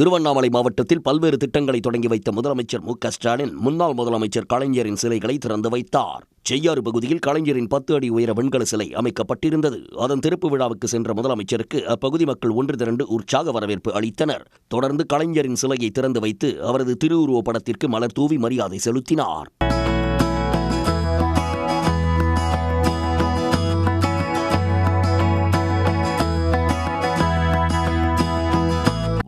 திருவண்ணாமலை மாவட்டத்தில் பல்வேறு திட்டங்களை தொடங்கி வைத்த முதலமைச்சர் மு.க.ஸ்டாலின் முன்னாள் முதலமைச்சர் கலைஞரின் சிலைகளை திறந்து வைத்தார். செய்யாறு பகுதியில் கலைஞரின் 10 அடி உயர வெண்கல சிலை அமைக்கப்பட்டிருந்தது. அதன் திறப்பு விழாவுக்கு சென்ற முதலமைச்சருக்கு அப்பகுதி மக்கள் ஒன்று திரண்டு உற்சாக வரவேற்பு அளித்தனர். தொடர்ந்து கலைஞரின் சிலையை திறந்து வைத்து அவரது திருவுருவப் படத்திற்கு மலர் தூவி மரியாதை செலுத்தினார்.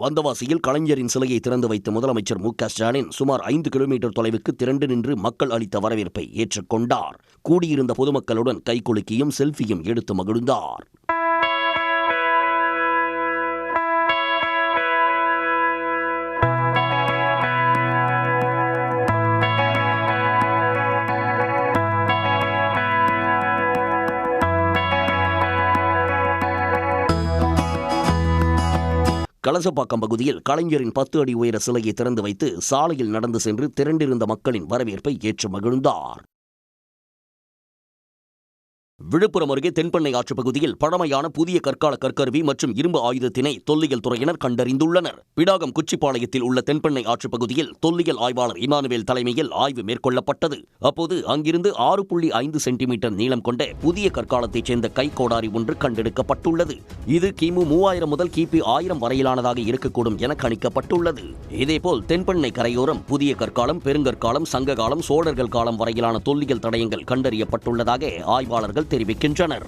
வந்தவாசியில் கலைஞரின் சிலையை திறந்து வைத்த முதலமைச்சர் மு.க.ஸ்டாலின் சுமார் 5 கிலோமீட்டர் தொலைவுக்கு திரண்டு நின்று மக்கள் அளித்த வரவேற்பை ஏற்றுக்கொண்டார். கூடியிருந்த பொதுமக்களுடன் கைகுலுக்கியும் செல்ஃபியும் எடுத்து மகிழ்ந்தார். கலசப்பாக்கம் பகுதியில் கலைஞரின் 10 அடி உயர சிலையை திறந்து வைத்து சாலையில் நடந்து சென்று திரண்டிருந்த மக்களின் வரவேற்பை ஏற்று மகிழ்ந்தார். விழுப்புரம் அருகே தென்பெண்ணை ஆற்று பகுதியில் பழமையான புதிய கற்கால கற்கருவி மற்றும் இரும்பு ஆயுதத்தினை தொல்லியல் துறையினர் கண்டறிந்துள்ளனர். பிடாகம் குச்சிப்பாளையத்தில் உள்ள தென்பெண்ணை ஆற்று பகுதியில் தொல்லியல் ஆய்வாளர் இமானுவேல் தலைமையில் ஆய்வு மேற்கொள்ளப்பட்டது. அப்போது அங்கிருந்து 6.5 சென்டிமீட்டர் நீளம் கொண்ட புதிய கற்காலத்தைச் சேர்ந்த கைக்கோடாரி ஒன்று கண்டெடுக்கப்பட்டுள்ளது. இது கிமு 3000 முதல் கிபி 1000 வரையிலானதாக இருக்கக்கூடும் என கணிக்கப்பட்டுள்ளது. இதேபோல் தென்பெண்ணை கரையோரம் புதிய கற்காலம், பெருங்கற்காலம், சங்ககாலம், சோழர்கள் காலம் வரையிலான தொல்லியல் தடயங்கள் கண்டறியப்பட்டுள்ளதாக ஆய்வாளர்கள் தெரிவிக்கின்றனர்.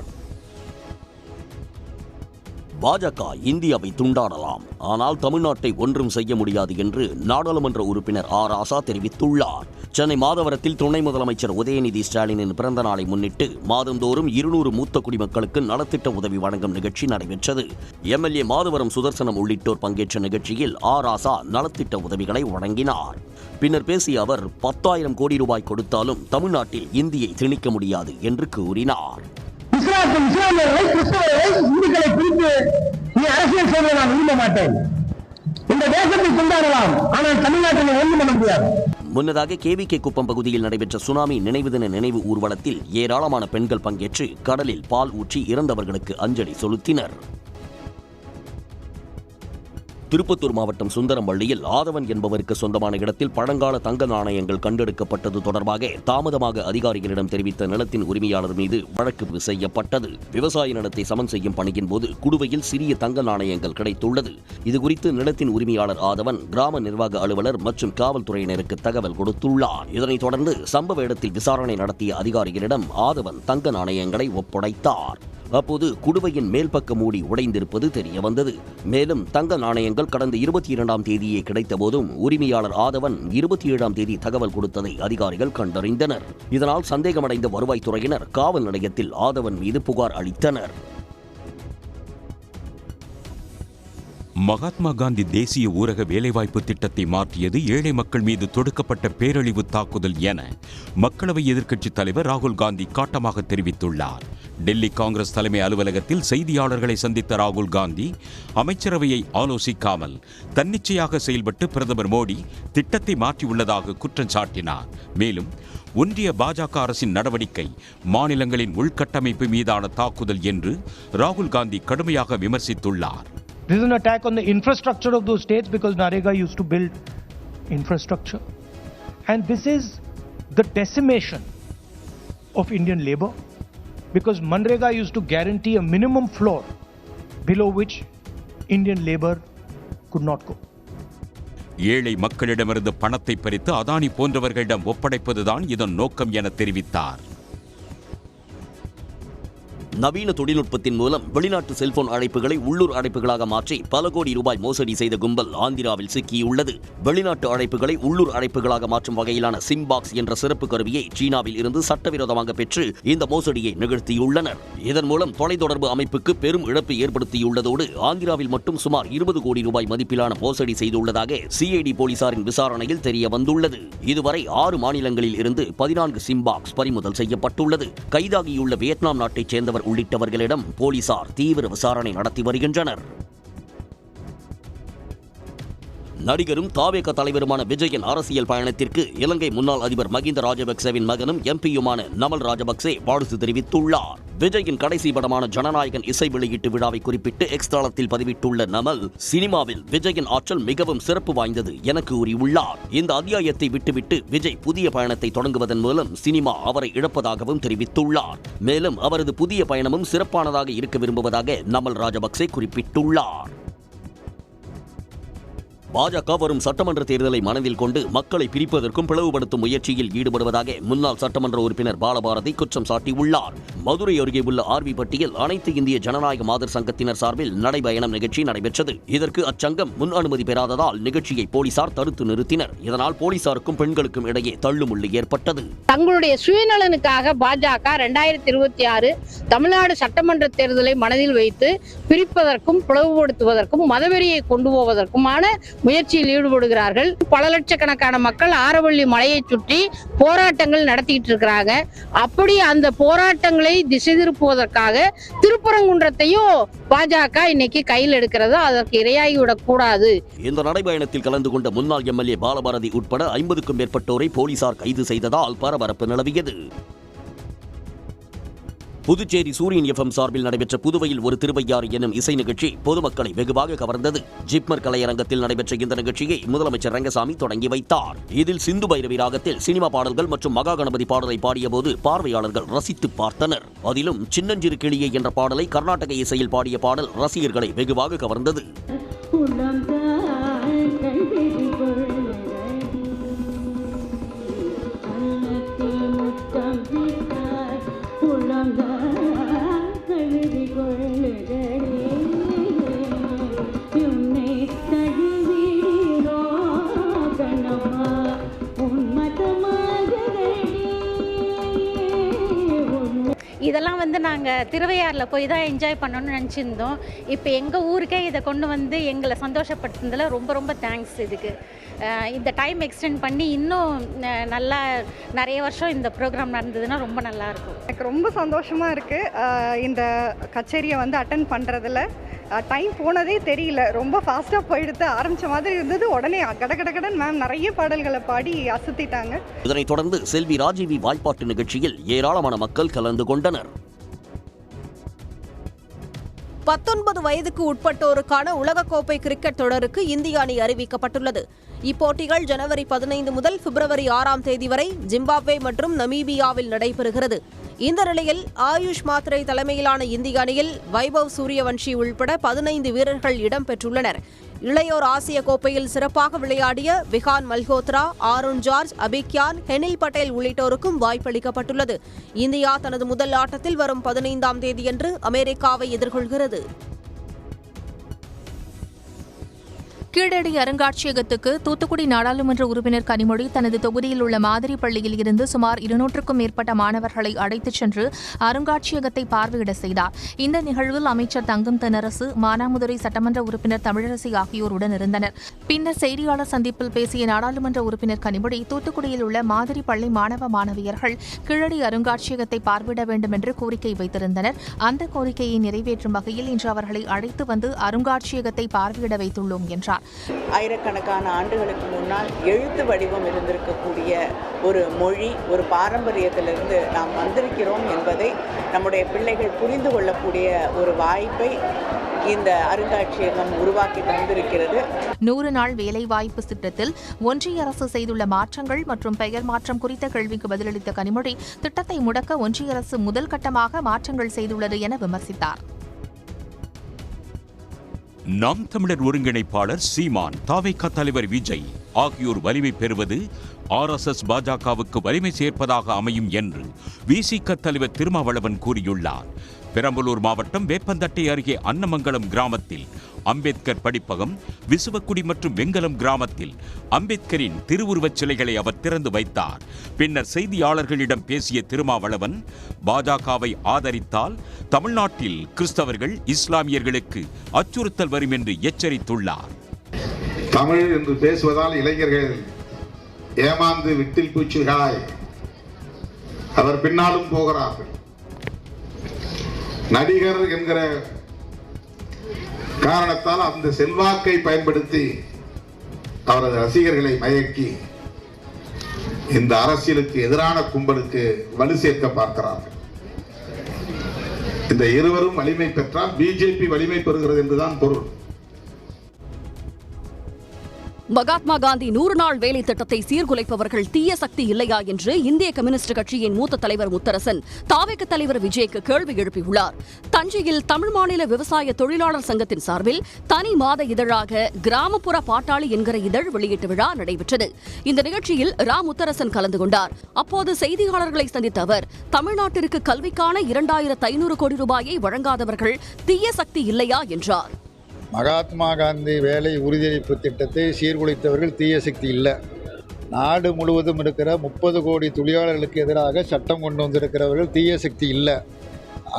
பாஜக இந்தியாவை துண்டாடலாம், ஆனால் தமிழ்நாட்டை ஒன்றும் செய்ய முடியாது என்று நாடாளுமன்ற உறுப்பினர் ராசா தெரிவித்துள்ளார். சென்னை மாதவரத்தில் துணை முதலமைச்சர் உதயநிதி ஸ்டாலினின் பிறந்த நாளை முன்னிட்டு மாதந்தோறும் 200 மூத்த குடிமக்களுக்கு நலத்திட்ட உதவி வழங்கும் நிகழ்ச்சி நடைபெற்றது. எம்எல்ஏ மாதவரம் சுதர்சனம் உள்ளிட்டோர் பங்கேற்ற நிகழ்ச்சியில் ராசா நலத்திட்ட உதவிகளை வழங்கினார். பின்னர் பேசிய அவர் 10,000 கோடி ரூபாய் கொடுத்தாலும் தமிழ்நாட்டில் இந்தியை திணிக்க முடியாது என்று கூறினார். இந்துக்களை பிரித்து நீ அரசியல் செய்வதை நான் விரும்ப மாட்டேன். இந்த தேசத்தை கொண்டாடலாம், ஆனால் தமிழ்நாட்டில் ஒன்றும் பண்ண முடியாது. முன்னதாக கேவிகே குப்பம் பகுதியில் நடைபெற்ற சுனாமி நினைவு தின நினைவு ஊர்வலத்தில் ஏராளமான பெண்கள் பங்கேற்று கடலில் பால் ஊற்றி இறந்தவர்களுக்கு அஞ்சலி செலுத்தினர். திருப்பத்தூர் மாவட்டம் சுந்தரம்பள்ளியில் ஆதவன் என்பவருக்கு சொந்தமான இடத்தில் பழங்கால தங்க நாணயங்கள் கண்டெடுக்கப்பட்டது தொடர்பாக தாமதமாக அதிகாரிகளிடம் தெரிவித்த நிலத்தின் உரிமையாளர் மீது வழக்கு செய்யப்பட்டது. விவசாய நிலத்தை சமன் செய்யும் பணியின் போது குடுவையில் சிறிய தங்க நாணயங்கள் கிடைத்துள்ளது. இதுகுறித்து நிலத்தின் உரிமையாளர் ஆதவன் கிராம நிர்வாக அலுவலர் மற்றும் காவல்துறையினருக்கு தகவல் கொடுத்துள்ளார். இதனைத் தொடர்ந்து சம்பவ இடத்தில் விசாரணை நடத்திய அதிகாரிகளிடம் ஆதவன் தங்க நாணயங்களை ஒப்படைத்தார். அப்போது குடுவையின் மேல்பக்க மூடி உடைந்திருப்பது தெரிய வந்தது. மேலும் தங்க நாணயங்கள் கடந்த 22ஆம் தேதியே கிடைத்த போதும் உரிமையாளர் ஆதவன் 27ஆம் தேதி தகவல் கொடுத்ததை அதிகாரிகள் கண்டறிந்தனர். இதனால் சந்தேகமடைந்த வருவாய்த்துறையினர் காவல் நிலையத்தில் ஆதவன் மீது புகார் அளித்தனர். மகாத்மா காந்தி தேசிய ஊரக வேலைவாய்ப்பு திட்டத்தை மாற்றியது ஏழை மக்கள் மீது தொடுக்கப்பட்ட பேரழிவு தாக்குதல் என மக்களவை எதிர்க்கட்சித் தலைவர் ராகுல் காந்தி காட்டமாக தெரிவித்துள்ளார். டெல்லி காங்கிரஸ் தலைமை அலுவலகத்தில் செய்தியாளர்களை சந்தித்த ராகுல் காந்தி அமைச்சரவையை ஆலோசிக்காமல் தன்னிச்சையாக செயல்பட்டு பிரதமர் மோடி திட்டத்தை மாற்றியுள்ளதாக குற்றம் சாட்டினார். மேலும் ஒன்றிய பாஜக அரசின் நடவடிக்கை மாநிலங்களின் உள்கட்டமைப்பு மீதான தாக்குதல் என்று ராகுல் காந்தி கடுமையாக விமர்சித்துள்ளார். This is an attack on the infrastructure of those states because NREGA used to build infrastructure. And this is the decimation of Indian labor because MNREGA used to guarantee a minimum floor below which Indian labor could not go. ஏழை மக்களிடமிருந்து பணத்தை பறித்து அதானி போன்றவர்களிடம் ஒப்படைப்பதுதான் இதன் நோக்கம் என தெரிவித்தார். நவீன தொழில்நுட்பத்தின் மூலம் வெளிநாட்டு செல்போன் அழைப்புகளை உள்ளூர் அழைப்புகளாக மாற்றி பல கோடி ரூபாய் மோசடி செய்த கும்பல் ஆந்திராவில் சிக்கியுள்ளது. வெளிநாட்டு அழைப்புகளை உள்ளூர் அழைப்புகளாக மாற்றும் வகையிலான சிம் பாக்ஸ் என்ற சிறப்பு கருவியை சீனாவில் இருந்து சட்டவிரோதமாக பெற்று இந்த மோசடியை நிகழ்த்தியுள்ளனர். இதன் மூலம் தொலைத்தொடர்பு அமைப்புக்கு பெரும் இழப்பு ஏற்படுத்தியுள்ளதோடு ஆந்திராவில் மட்டும் சுமார் 20 கோடி ரூபாய் மதிப்பிலான மோசடி செய்துள்ளதாக சிஐடி போலீசாரின் விசாரணையில் தெரிய வந்துள்ளது. இதுவரை 6 மாநிலங்களில் இருந்து 14 சிம் பாக்ஸ் பறிமுதல் செய்யப்பட்டுள்ளது. கைதாகியுள்ள வியட்நாம் நாட்டைச் சேர்ந்தவர் உள்ளிட்டவர்களிடம் போலீசார் தீவிர விசாரணை நடத்தி வருகின்றனர். நடிகரும் தாவேக தலைவருமான விஜயின் அரசியல் பயணத்திற்கு இலங்கை முன்னாள் அதிபர் மகிந்த ராஜபக்சேவின் மகனும் எம்பியுமான நமல் ராஜபக்சே வாழ்த்து தெரிவித்துள்ளார். விஜயின் கடைசி படமான ஜனநாயகன் இசை வெளியீட்டு விழாவை குறிப்பிட்டு எக்ஸ் தளத்தில் பதிவிட்டுள்ள நமல், சினிமாவில் விஜயின் ஆற்றல் மிகவும் சிறப்பு வாய்ந்தது என கூறியுள்ளார். இந்த அத்தியாயத்தை விட்டுவிட்டு விஜய் புதிய பயணத்தை தொடங்குவதன் மூலம் சினிமா அவரை இழப்பதாகவும் தெரிவித்துள்ளார். மேலும் அவரது புதிய பயணமும் சிறப்பானதாக இருக்க விரும்புவதாக நமல் ராஜபக்சே குறிப்பிட்டுள்ளார். பாஜக வரும் சட்டமன்ற தேர்தலை மனதில் கொண்டு மக்களை பிரிப்பதற்கும் பிளவுபடுத்தும் முயற்சியில் ஈடுபடுவதாக முன்னாள் சட்டமன்ற உறுப்பினர் பாலபாரதி குற்றம் சாட்டியுள்ளார். மதுரை அருகே உள்ள ஆர்விப்பட்டியில் அனைத்து இந்திய ஜனநாயக மாதர் சங்கத்தினர் சார்பில் நடைபயணம் நிகழ்ச்சி நடைபெற்றது. இதற்கு அச்சங்கம் முன் அனுமதி பெறாததால் நிகழ்ச்சியை போலீசார் தடுத்து நிறுத்தினர். இதனால் போலீசாருக்கும் பெண்களுக்கும் இடையே தள்ளுமுள்ளு ஏற்பட்டது. தங்களுடைய சுயநலனுக்காக பாஜக 2026 தமிழ்நாடு சட்டமன்ற தேர்தலை மனதில் வைத்து பிரிப்பதற்கும் பிளவுபடுத்துவதற்கும் மதவெறியை கொண்டு போவதற்குமான முயற்சியில் ஈடுபடுகிறார்கள். பல லட்சக்கணக்கான மக்கள் ஆரவள்ளி மலையை சுற்றி போராட்டங்கள் நடத்திட்டு இருக்கிறாங்க. அப்படி அந்த போராட்டங்களை திசை திருப்புவதற்காக திருப்பரங்குன்றத்தையும் பாஜக இன்னைக்கு கையில் எடுக்கிறது. அதற்கு இரையாகிவிடக் கூடாது. இந்த நடைபயணத்தில் கலந்து கொண்ட முன்னாள் எம்எல்ஏ பாலபாரதி உட்பட 50க்கும் மேற்பட்டோரை போலீசார் கைது செய்ததால் பரபரப்பு நிலவியது. புதுச்சேரி சூரியன் எஃப்எம் சார்பில் நடைபெற்ற புதுவையில் ஒரு திருவையாறு எனும் இசை நிகழ்ச்சி பொதுமக்களை வெகுவாக கவர்ந்தது. ஜிப்மர் கலையரங்கத்தில் நடைபெற்ற இந்த நிகழ்ச்சியை முதலமைச்சர் ரங்கசாமி தொடங்கி வைத்தார். இதில் சிந்து பைரவி ராகத்தில் சினிமா பாடல்கள் மற்றும் மகா கணபதி பாடலை பாடியபோது பார்வையாளர்கள் ரசித்து பார்த்தனர். அதிலும் சின்னஞ்சிறு கிளியே என்ற பாடலை கர்நாடக இசையில் பாடிய பாடல் ரசிகர்களை வெகுவாக கவர்ந்தது. இதெல்லாம் நாங்கள் திருவையாறில் போய் தான் என்ஜாய் பண்ணணும்னு நினச்சிருந்தோம். இப்போ எங்கள் ஊருக்கே இதை கொண்டு வந்து எங்களை சந்தோஷப்படுத்துனதில் ரொம்ப ரொம்ப தேங்க்ஸ். இதுக்கு இந்த டைம் எக்ஸ்டெண்ட் பண்ணி இன்னும் நல்லா நிறைய வருஷம் இந்த ப்ரோக்ராம் நடந்ததுன்னா ரொம்ப நல்லாயிருக்கும். எனக்கு ரொம்ப சந்தோஷமாக இருக்குது. இந்த கச்சேரியை அட்டன் பண்ணுறதுல டைம் போனதே தெரியல. ரொம்ப ஃபாஸ்ட்டாக போயிடுத்து. ஆரம்பித்த மாதிரி இருந்தது. உடனே கடகடகடன் மேம் நிறைய பாடல்களை பாடி அசத்திட்டாங்க. இதனைத் தொடர்ந்து செல்வி ராஜீவி வாய்ப்பாட்டு நிகழ்ச்சியில் ஏராளமான மக்கள் கலந்து கொண்டனர். 19 வயதுக்கு உட்பட்டோருக்கான உலகக்கோப்பை கிரிக்கெட் தொடருக்கு இந்திய அணி அறிவிக்கப்பட்டுள்ளது. இப்போட்டிகள் ஜனவரி 15 முதல் பிப்ரவரி 6ஆம் தேதி வரை ஜிம்பாப்வே மற்றும் நமீபியாவில் நடைபெறுகிறது. இந்த நிலையில் ஆயுஷ் மாத்ரே தலைமையிலான இந்திய அணியில் வைபவ் சூரியவன்ஷி உள்பட 15 வீரர்கள் இடம்பெற்றுள்ளனர். இளையோர் ஆசிய கோப்பையில் சிறப்பாக விளையாடிய விகான் மல்ஹோத்ரா, ஆருண் ஜார்ஜ், அபிக்யான், ஹெனில் பட்டேல் உள்ளிட்டோருக்கும் வாய்ப்பளிக்கப்பட்டுள்ளது. இந்தியா தனது முதல் ஆட்டத்தில் வரும் 15ஆம் தேதியன்று அமெரிக்காவை எதிர்கொள்கிறது. கீழடி அருங்காட்சியகத்துக்கு தூத்துக்குடி நாடாளுமன்ற உறுப்பினர் கனிமொழி தனது தொகுதியில் உள்ள மாதிரி பள்ளியில் இருந்து சுமார் 200க்கும் மேற்பட்ட மாணவர்களை அழைத்துச் சென்று அருங்காட்சியகத்தை பார்வையிட செய்தார். இந்த நிகழ்வில் அமைச்சர் தங்கம் தென்னரசு, மானாமதுரை சட்டமன்ற உறுப்பினர் தமிழரசி ஆகியோர் உடன் இருந்தனர். பின்னர் செய்தியாளர் சந்திப்பில் பேசிய நாடாளுமன்ற உறுப்பினர் கனிமொழி, தூத்துக்குடியில் உள்ள மாதிரி பள்ளி மாணவ மாணவியர்கள் கீழடி அருங்காட்சியகத்தை பார்வையிட வேண்டும் என்று கோரிக்கை வைத்திருந்தனர். அந்த கோரிக்கையை நிறைவேற்றும் வகையில் இன்று அவர்களை அழைத்து வந்து அருங்காட்சியகத்தை பார்வையிட வைத்துள்ளோம் என்றார். ஆயிரக்கணக்கான ஆண்டுகளுக்கு முன்னால் எழுத்து வடிவம் இருந்திருக்கக்கூடிய ஒரு மொழி, ஒரு பாரம்பரியத்திலிருந்து நாம் வந்திருக்கிறோம் என்பதை நம்முடைய பிள்ளைகள் புரிந்து கொள்ளக்கூடிய ஒரு வாய்ப்பை இந்த அருங்காட்சியகம் உருவாக்கி தந்திருக்கிறது. 100 நாள் வேலைவாய்ப்பு திட்டத்தில் ஒன்றிய அரசு செய்துள்ள மாற்றங்கள் மற்றும் பெயர் மாற்றம் குறித்த கேள்விக்கு பதிலளித்த கனிமொழி, திட்டத்தை முடக்க ஒன்றிய அரசு முதல் கட்டமாக மாற்றங்கள் செய்துள்ளது என விமர்சித்தார். நாம் தமிழர் ஒருங்கிணைப்பாளர் சீமான், தாவேகா தலைவர் விஜய் ஆகியோர் வலிமை பெறுவது RSS பாஜகவுக்கு வலிமை சேர்ப்பதாக அமையும் என்று விசிக தலைவர் திருமாவளவன் கூறியுள்ளார். பெரம்பலூர் மாவட்டம் வேப்பந்தட்டை அருகே அன்னமங்கலம் கிராமத்தில் அம்பேத்கர் படிப்பகம், விசுவக்குடி மற்றும் வெங்கலம் கிராமத்தில் அம்பேத்கரின் திருவுருவச் சிலைகளை அவர் திறந்து வைத்தார். பின்னர் செய்தியாளர்களிடம் பேசிய திருமாவளவன், பாஜகவை ஆதரித்தால் தமிழ்நாட்டில் கிறிஸ்தவர்கள், இஸ்லாமியர்களுக்கு அச்சுறுத்தல் வரும் என்று எச்சரித்துள்ளார். தமிழ் என்று பேசுவதால் இளைஞர்கள் ஏமாந்து விட்டில் பூச்சிகளாய் அவர் பின்னாலும் போகிறார்கள். நடிகர் என்கிற காரணத்தால் அந்த செல்வாக்கை பயன்படுத்தி அவரது ரசிகர்களை மயக்கி இந்த அரசியலுக்கு எதிரான கும்பலுக்கு வலு சேர்க்க பார்க்கிறார்கள். இந்த இருவரும் வலிமை பெற்றால் பிஜேபி வலிமை பெறுகிறது என்றுதான் பொருள். மகாத்மா காந்தி 100 நாள் வேலை திட்டத்தை சீர்குலைப்பவர்கள் தீய சக்தி இல்லையா என்று இந்திய கம்யூனிஸ்ட் கட்சியின் மூத்த தலைவர் முத்தரசன் தாவேக தலைவர் விஜய்க்கு கேள்வி எழுப்பியுள்ளார். தஞ்சையில் தமிழ் மாநில விவசாய தொழிலாளர் சங்கத்தின் சார்பில் தனி மாத இதழாக கிராமப்புற பாட்டாளி என்கிற இதழ் வெளியீட்டு விழா நடைபெற்றது. இந்த நிகழ்ச்சியில் முத்தரசன் கலந்து கொண்டார். அப்போது செய்தியாளர்களை சந்தித்த அவர், தமிழ்நாட்டிற்கு கல்விக்கான 2500 கோடி ரூபாயை வழங்காதவர்கள் தீய சக்தி இல்லையா என்றார். மகாத்மா காந்தி வேலை உறுதியளிப்பு திட்டத்தை சீர்குலைத்தவர்கள் தீய சக்தி இல்லை. நாடு முழுவதும் இருக்கிற 30 கோடி தொழிலாளர்களுக்கு எதிராக சட்டம் கொண்டு வந்திருக்கிறவர்கள் தீய சக்தி இல்லை.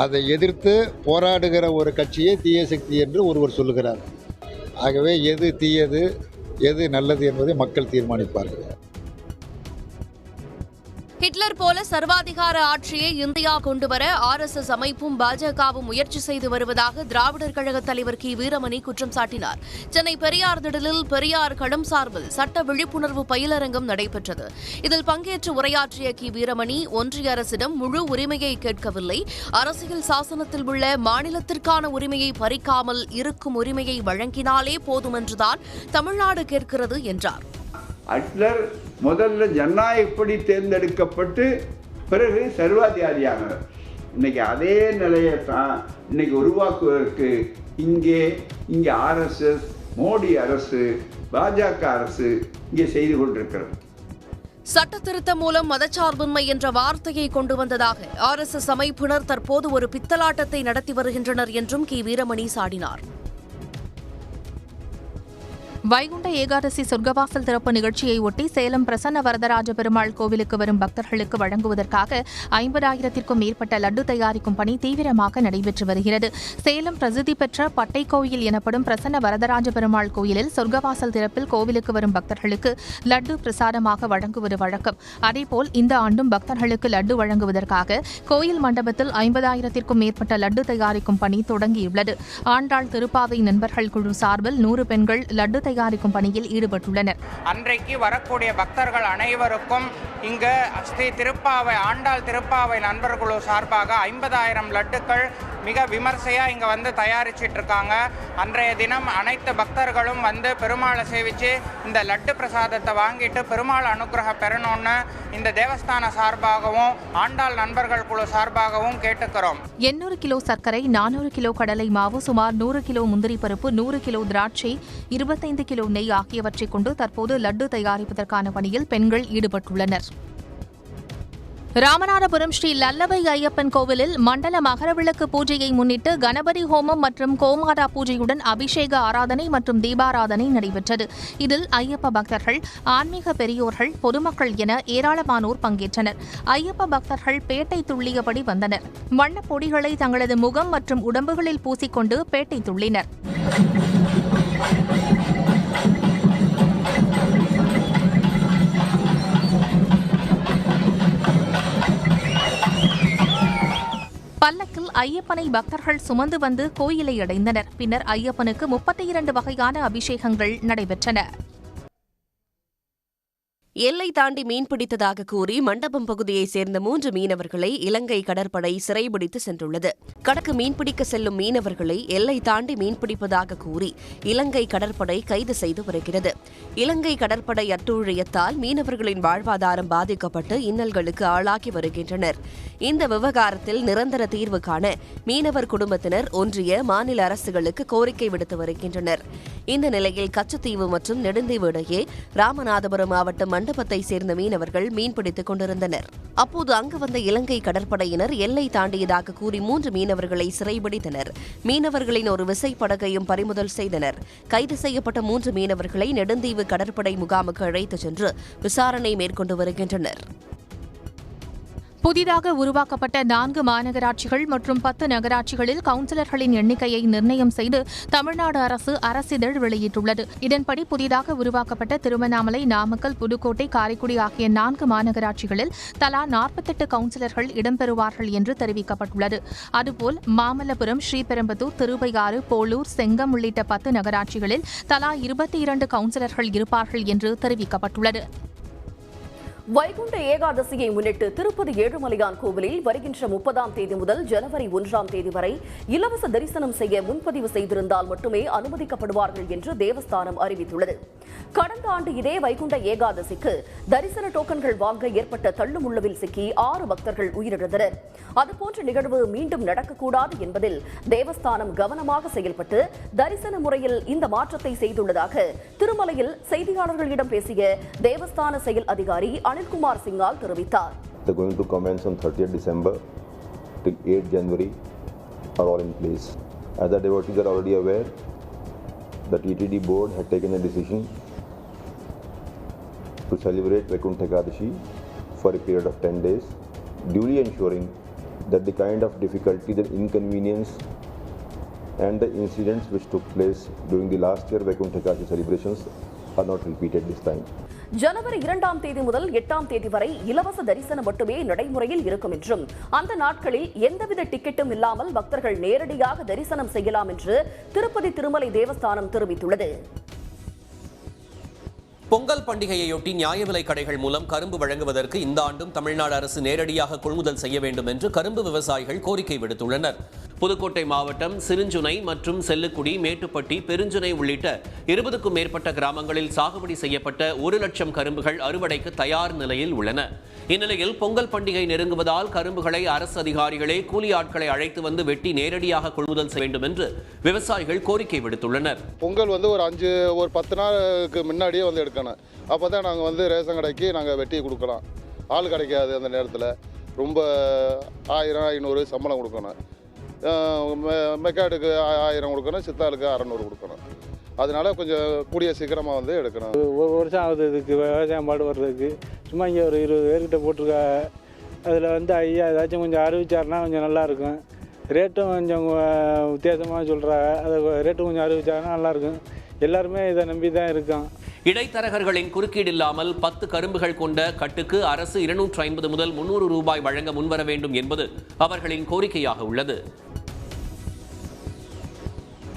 அதை எதிர்த்து போராடுகிற ஒரு கட்சியே தீய சக்தி என்று ஒருவர் சொல்லுகிறார். ஆகவே எது தீயது எது நல்லது என்பதை மக்கள் தீர்மானிப்பார்கள். ஹிட்லர் போல சர்வாதிகார ஆட்சியை இந்தியா கொண்டுவர RSS அமைப்பும் பாஜகவும் முயற்சி செய்து வருவதாக திராவிடர் கழக தலைவர் கி வீரமணி குற்றம் சாட்டினார். சென்னை பெரியார் திடலில் பெரியார் களம் சார்பில் சட்ட விழிப்புணர்வு பயிலரங்கம் நடைபெற்றது. இதில் பங்கேற்று உரையாற்றிய கி வீரமணி, ஒன்றிய அரசிடம் முழு உரிமையை கேட்கவில்லை, அரசியல் சாசனத்தில் உள்ள மாநிலத்திற்கான உரிமையை பறிக்காமல் இருக்கும் உரிமையை வழங்கினாலே போதும் என்றுதான் தமிழ்நாடு கேட்கிறது என்றார். ஹிட்லர் முதல்ல ஜனநாயகப்படி தேர்ந்தெடுக்கப்பட்டு பிறகு சர்வாதிகாரியானவர். இன்னைக்கு அதே நிலையை தான் இன்னைக்கு உருவாக்குவதற்கு இங்கே RSS, மோடி அரசு, பாஜக அரசு இங்கே செய்து கொண்டிருக்கிறது. சட்ட திருத்தம் மூலம் மதச்சார்பின்மை என்ற வார்த்தையை கொண்டு வந்ததாக RSS அமைப்பினர் தற்போது ஒரு பித்தலாட்டத்தை நடத்தி வருகின்றனர் என்றும் கி வீரமணி சாடினார். வைகுண்ட ஏகாதசி சொர்க்கவாசல் திறப்பு நிகழ்ச்சியை ஒட்டி சேலம் பிரசன்ன வரதராஜ பெருமாள் கோவிலுக்கு வரும் பக்தர்களுக்கு வழங்குவதற்காக 50,000க்கும் மேற்பட்ட லட்டு தயாரிக்கும் பணி தீவிரமாக நடைபெற்று வருகிறது. சேலம் பிரசித்தி பெற்ற பட்டை கோயில் எனப்படும் பிரசன்ன வரதராஜ பெருமாள் கோயிலில் சொர்க்கவாசல் திறப்பில் கோவிலுக்கு வரும் பக்தர்களுக்கு லட்டு பிரசாதமாக வழங்குவது வழக்கம். அதேபோல் இந்த ஆண்டும் பக்தர்களுக்கு லட்டு வழங்குவதற்காக கோயில் மண்டபத்தில் 50,000க்கும் மேற்பட்ட லட்டு தயாரிக்கும் பணி தொடங்கியுள்ளது. ஆண்டாள் திருப்பாவை நண்பர்கள் குழு சார்பில் 100 பெண்கள் லட்டு தயாரிக்கும் பணியில் ஈடுபட்டுள்ளனர். அன்றைக்கு வரக்கூடிய பக்தர்கள் அனைவருக்கும் இங்கு ஸ்ரீ திருப்பாவை ஆண்டாள் திருப்பாவை நண்பர்கள் சார்பாக 50,000 லட்டுக்கள் மிக விமர்சையா இங்க வந்து தயாரிச்சிட்டு இருக்காங்க. அன்றைய தினம் அனைத்து பக்தர்களும் வந்து பெருமாளை சேவிச்சு இந்த லட்டு பிரசாதத்தை வாங்கிட்டு பெருமாள் அனுகிரகம் பெறணும்னு இந்த தேவஸ்தான சார்பாகவும் ஆண்டாள் நண்பர்கள் குழு சார்பாகவும் கேட்டுக்கிறோம். 800 கிலோ சர்க்கரை, 400 கிலோ கடலை மாவு, சுமார் 100 கிலோ முந்திரி பருப்பு, 100 கிலோ திராட்சை, 25 கிலோ நெய் ஆகியவற்றை கொண்டு தற்போது லட்டு தயாரிப்பதற்கான பணியில் பெண்கள் ஈடுபட்டுள்ளனர். ராமநாதபுரம் ஸ்ரீ லல்லபை ஐயப்பன் கோவிலில் மண்டல மகரவிளக்கு பூஜையை முன்னிட்டு கணபதி ஹோமம் மற்றும் கோமாதா பூஜையுடன் அபிஷேக ஆராதனை மற்றும் தீபாராதனை நடைபெற்றது. இதில் ஐயப்ப பக்தர்கள், ஆன்மீக பெரியோர்கள், பொதுமக்கள் என ஏராளமானோர் பங்கேற்றனர். ஐயப்ப பக்தர்கள் பேட்டை துள்ளியபடி வந்தனர். வண்ணப் பொடிகளை தங்களது முகம் மற்றும் உடம்புகளில் பூசிக்கொண்டு பேட்டை துள்ளினர். பல்லக்கில் ஐயப்பனை பக்தர்கள் சுமந்து வந்து கோயிலை அடைந்தனர். பின்னர் ஐயப்பனுக்கு 32 வகையான அபிஷேகங்கள் நடைபெற்றன. எல்லை தாண்டி மீன்பிடித்ததாக கூறி மண்டபம் பகுதியைச் சேர்ந்த 3 மீனவர்களை இலங்கை கடற்படை சிறைபிடித்து சென்றுள்ளது. கடற்கு மீன்பிடிக்க செல்லும் மீனவர்களை எல்லை தாண்டி மீன்பிடிப்பதாக கூறி இலங்கை கடற்படை கைது செய்து வருகிறது. இலங்கை கடற்படை அட்டூழியத்தால் மீனவர்களின் வாழ்வாதாரம் பாதிக்கப்பட்டு இன்னல்களுக்கு ஆளாகி வருகின்றனர். இந்த விவகாரத்தில் நிரந்தர தீர்வு காண மீனவர் குடும்பத்தினர் ஒன்றிய, மாநில அரசுகளுக்கு கோரிக்கை விடுத்து வருகின்றனர். இந்த நிலையில் கச்சத்தீவு மற்றும் நெடுந்தீவு இடையே ராமநாதபுரம் மாவட்டம் மண்டபத்தை சேர்ந்த மீனவர்கள் மீன்பிடித்துக் கொண்டிருந்தனர். அப்போது அங்கு வந்த இலங்கை கடற்படையினர் எல்லை தாண்டியதாக கூறி 3 மீனவர்களை சிறைபிடித்தனர். மீனவர்களின் ஒரு விசைப்படகையும் பறிமுதல் செய்தனர். கைது செய்யப்பட்ட 3 மீனவர்களை நெடுந்தீவு கடற்படை முகாமுக்கு அழைத்துச் சென்று விசாரணை மேற்கொண்டு வருகின்றனர். புதிதாக உருவாக்கப்பட்ட 4 மாநகராட்சிகள் மற்றும் 10 நகராட்சிகளில் கவுன்சிலர்களின் எண்ணிக்கையை நிர்ணயம் செய்து தமிழ்நாடு அரசு அரசிதழ் வெளியிட்டுள்ளது. இதன்படி புதிதாக உருவாக்கப்பட்ட திருவண்ணாமலை, நாமக்கல், புதுக்கோட்டை, காரைக்குடி ஆகிய 4 மாநகராட்சிகளில் தலா 48 கவுன்சிலர்கள் இடம்பெறுவார்கள் என்று தெரிவிக்கப்பட்டுள்ளது. அதுபோல் மாமல்லபுரம், ஸ்ரீபெரும்புதூர், திருவையாறு, போலூர், செங்கம் உள்ளிட்ட 10 நகராட்சிகளில் தலா 22 கவுன்சிலர்கள் இருப்பார்கள் என்று தெரிவிக்கப்பட்டுள்ளது. வைகுண்ட ஏகாதசியை முன்னிட்டு திருப்பதி ஏழுமலையான் கோவிலில் வருகின்ற 30ஆம் தேதி முதல் ஜனவரி 1ஆம் தேதி வரை இலவச தரிசனம் செய்ய முன்பதிவு செய்திருந்தால் மட்டுமே அனுமதிக்கப்படுவார்கள் என்று தேவஸ்தானம் அறிவித்துள்ளது. கடந்த ஆண்டு இதே வைகுண்ட ஏகாதசிக்கு தரிசன டோக்கன்கள் வாங்க ஏற்பட்ட தள்ளுமுள்ளவில் சிக்கி 6 பக்தர்கள் உயிரிழந்தனர். அதுபோன்ற நிகழ்வு மீண்டும் நடக்கக்கூடாது என்பதில் தேவஸ்தானம் கவனமாக செயல்பட்டு தரிசன முறையில் இந்த மாற்றத்தை செய்துள்ளதாக திருமலையில் செய்தியாளர்களிடம் பேசிய தேவஸ்தான செயல் அதிகாரி அனில்குமார் சிங்கால் தெரிவித்தார். They're going to commence on 30th December till 8th January are all in place. As the devotees are already aware, the TTD board had taken a decision to celebrate Vaikuntha Ekadashi for a period of 10 days, duly ensuring that the kind of difficulty, the inconvenience and the incidents which took place during the last year Vaikuntha Ekadashi celebrations are not repeated this time. ஜனவரி 2ஆம் தேதி முதல் 8ஆம் தேதி வரை இலவச தரிசனம் மட்டுமே நடைமுறையில் இருக்கும் என்றும் அந்த நாட்களில் எந்தவித டிக்கெட்டும் இல்லாமல் பக்தர்கள் நேரடியாக தரிசனம் செய்யலாம் என்று திருப்பதி திருமலை தேவஸ்தானம் தெரிவித்துள்ளது. பொங்கல் பண்டிகையையொட்டி நியாய விலை கடைகள் மூலம் கரும்பு வழங்குவதற்கு இந்த ஆண்டும் தமிழ்நாடு அரசு நேரடியாக கொள்முதல் செய்ய வேண்டும் என்று கரும்பு விவசாயிகள் கோரிக்கை விடுத்துள்ளனர். புதுக்கோட்டை மாவட்டம் சிறுஞ்சுனை மற்றும் செல்லுக்குடி, மேட்டுப்பட்டி, பெருஞ்சுனை உள்ளிட்ட 20க்கும் மேற்பட்ட கிராமங்களில் சாகுபடி செய்யப்பட்ட 1 லட்சம் கரும்புகள் அறுவடைக்கு தயார் நிலையில் உள்ளன. இந்நிலையில் பொங்கல் பண்டிகை நெருங்குவதால் கரும்புகளை அரசு அதிகாரிகளே கூலி ஆட்களை அழைத்து வந்து வெட்டி நேரடியாக கொள்முதல் செய்ய வேண்டும் என்று விவசாயிகள் கோரிக்கை விடுத்துள்ளனர். பொங்கல் ஒரு 10 நாளுக்கு முன்னாடியே வந்து எடுக்கணும். அப்போ தான் நாங்கள் ரேஷன் கடைக்கு நாங்கள் வெட்டி கொடுக்கலாம். ஆள் கிடைக்காது. அந்த நேரத்தில் ரொம்ப 1000-500 சம்பளம் கொடுக்கணும். மெக்காடுக்கு 1000 கொடுக்கணும், சித்தாளுக்கு 600 கொடுக்கணும். அதனால கொஞ்சம் கூடிய சீக்கிரமாக எடுக்கணும். ஒரு வருஷம் ஆகுது இதுக்கு விவசாயம் பாடு வர்றதுக்கு. சும்மா இங்கே ஒரு 20 பேர்கிட்ட போட்டிருக்கா. அதில் ஐயா ஏதாச்சும் கொஞ்சம் அறிவிச்சாருன்னா கொஞ்சம் நல்லாயிருக்கும். ரேட்டும் கொஞ்சம் வித்தியாசமாக சொல்கிறாங்க. அதை ரேட்டும் கொஞ்சம் அறிவிச்சாருன்னா நல்லாயிருக்கும். எல்லாருமே இதை நம்பி தான் இருக்கோம். இடைத்தரகர்களின் குறுக்கீடு இல்லாமல் 10 கரும்புகள் கொண்ட கட்டுக்கு அரசு 250 முதல் 300 ரூபாய் வழங்க முன்வர வேண்டும் என்பது அவர்களின் கோரிக்கையாக உள்ளது.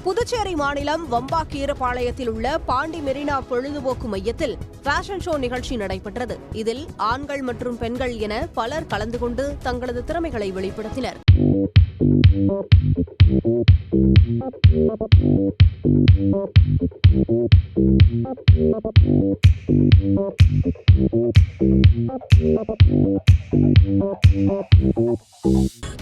புதுச்சேரி மாநிலம் வம்பாக்கீரபாளையத்தில் உள்ள பாண்டி மெரினா பொழுதுபோக்கு மையத்தில் ஃபேஷன் ஷோ நிகழ்ச்சி நடைபெற்றது. இதில் ஆண்கள் மற்றும் பெண்கள் என பலர் கலந்து கொண்டு தங்களது திறமைகளை வெளிப்படுத்தினர்.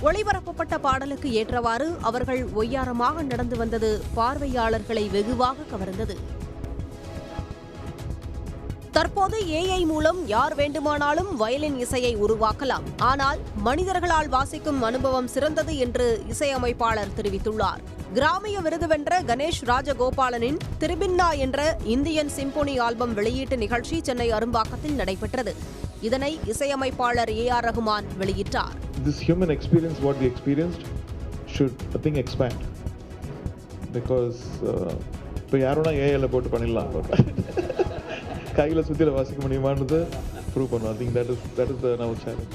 ஒளிபரப்பப்பட்ட பாடலுக்கு ஏற்றவாறு அவர்கள் ஒய்யாரமாக நடந்து வந்தது பார்வையாளர்களை வெகுவாக கவர்ந்தது. தற்போது AI மூலம் யார் வேண்டுமானாலும் வயலின் இசையை உருவாக்கலாம். ஆனால் மனிதர்களால் வாசிக்கும் அனுபவம் சிறந்தது என்று இசையமைப்பாளர் தெரிவித்துள்ளார். கிராமிய விருது வென்ற கணேஷ் ராஜகோபாலனின் திருபின்னா என்ற இந்தியன் சிம்போனி ஆல்பம் வெளியீட்டு நிகழ்ச்சி சென்னை அரும்பாக்கத்தில் நடைபெற்றது. இதனை இசையமைப்பாளர் AR ரஹ்மான் வெளியிட்டார். This human experience, what we experienced, should I think expand because இப்போ யாரோனா AI போட்டு பண்ணிடலாம். கையில் சுத்தியில் வாசிக்க முடியுமான்றது ப்ரூவ் பண்ணுவோம். I think that is the now challenge.